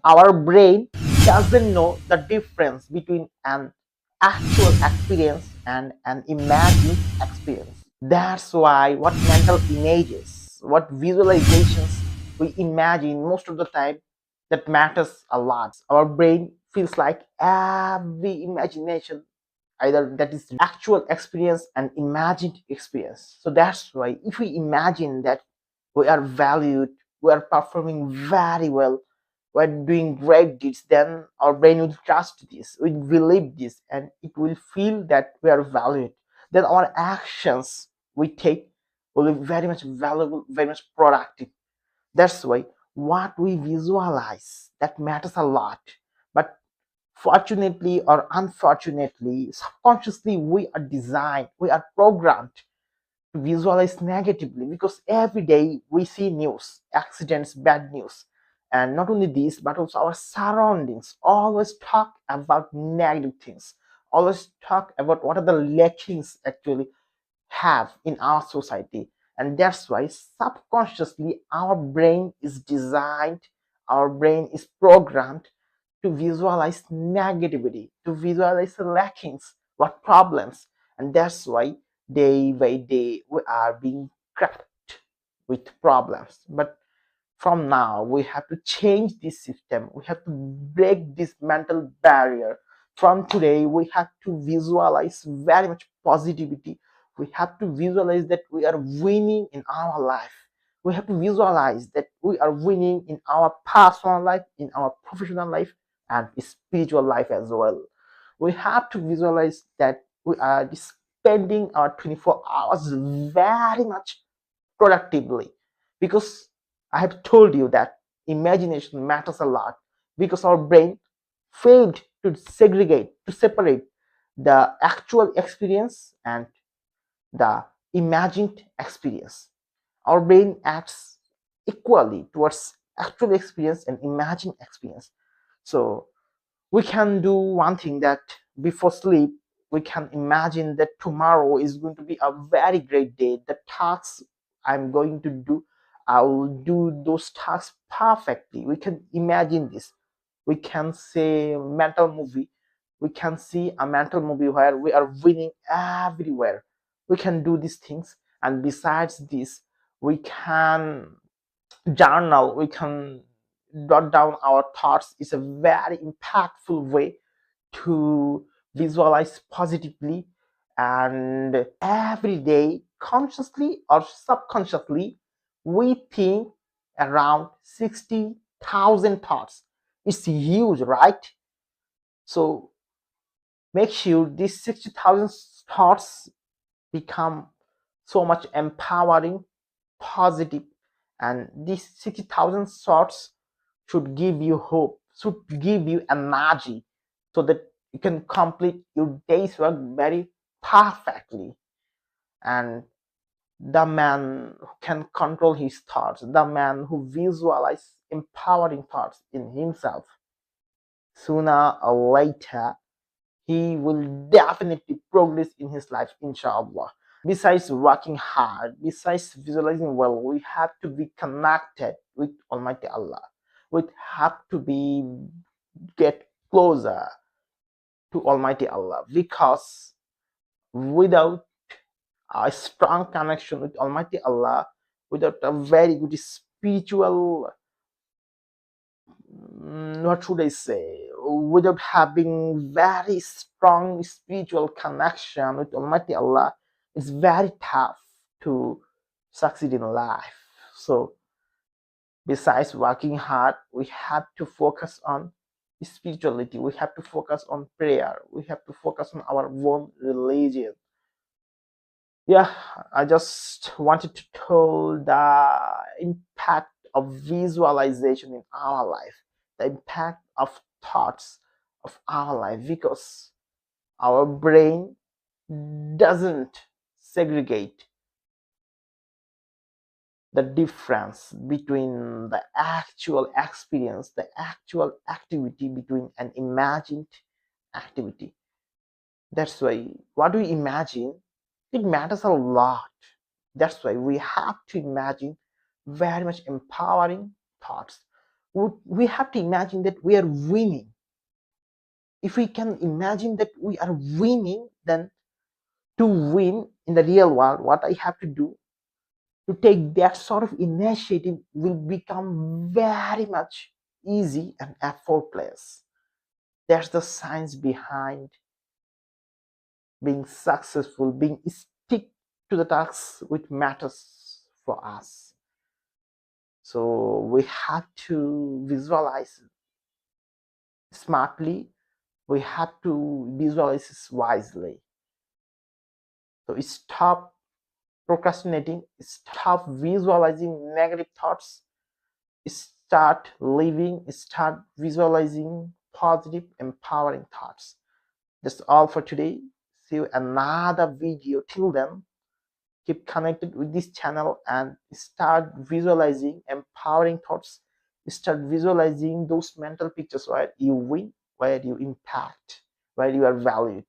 Our brain doesn't know the difference between an actual experience and an imagined experience. That's why what mental images, what visualizations we imagine most of the time, that matters a lot. Our brain feels like every imagination, either that is actual experience and imagined experience. So that's why if we imagine that we are valued, we are performing very well, we're doing great deeds, then our brain will trust this, will believe this, and it will feel that we are valued. Then our actions we take will be very much valuable, very much productive. That's why what we visualize, that matters a lot. But fortunately or unfortunately, subconsciously we are designed, we are programmed to visualize negatively, because every day we see news, accidents, bad news. And not only this, but also our surroundings always talk about negative things, always talk about what are the lackings actually have in our society. And that's why subconsciously our brain is designed, our brain is programmed to visualize negativity, to visualize the lackings, what problems. And that's why day by day we are being trapped with problems. But from now we have to change this system, we have to break this mental barrier. From today we have to visualize very much positivity, we have to visualize that we are winning in our life, we have to visualize that we are winning in our personal life, in our professional life, and spiritual life as well. We have to visualize that we are spending our 24 hours very much productively, because I have told you that imagination matters a lot, because our brain failed to segregate, to separate the actual experience and the imagined experience. Our brain acts equally towards actual experience and imagined experience. So we can do one thing, that before sleep we can imagine that tomorrow is going to be a very great day. The tasks I'm going to do, I will do those tasks perfectly. We can imagine this. We can say mental movie, we can see a mental movie where we are winning everywhere. We can do these things. And besides this, we can journal, we can jot down our thoughts. Is a very impactful way to visualize positively. And every day, consciously or subconsciously, we think around 60,000 thoughts. It's huge, right? So make sure these 60,000 thoughts become so much empowering, positive, and these 60,000 thoughts should give you hope, should give you energy, so that you can complete your day's work very perfectly. And the man who can control his thoughts, the man who visualizes empowering thoughts in himself, sooner or later he will definitely progress in his life, inshallah. Besides working hard, besides visualizing well, we have to be connected with Almighty Allah. We have to be get closer to Almighty Allah, because without a strong connection with Almighty Allah, without a very good spiritual, what should I say, without having very strong spiritual connection with Almighty Allah, it's very tough to succeed in life. So besides working hard, we have to focus on spirituality, we have to focus on prayer, we have to focus on our own religion. Yeah, I just wanted to tell the impact of visualization in our life, the impact of thoughts of our life, because our brain doesn't segregate the difference between the actual experience, the actual activity, between an imagined activity. That's why what we imagine, it matters a lot. That's why we have to imagine very much empowering thoughts. we have to imagine that we are winning. If we can imagine that we are winning, then to win in the real world, what I have to do to take that sort of initiative will become very much easy and effortless. That's the science behind being successful, being stick to the tasks which matters for us. So we have to visualize smartly. We have to visualize wisely. So stop procrastinating, stop visualizing negative thoughts, start living, start visualizing positive, empowering thoughts. That's all for today. See you another video. Till then, keep connected with this channel and start visualizing empowering thoughts. Start visualizing those mental pictures where you win, where you impact, where you are valued.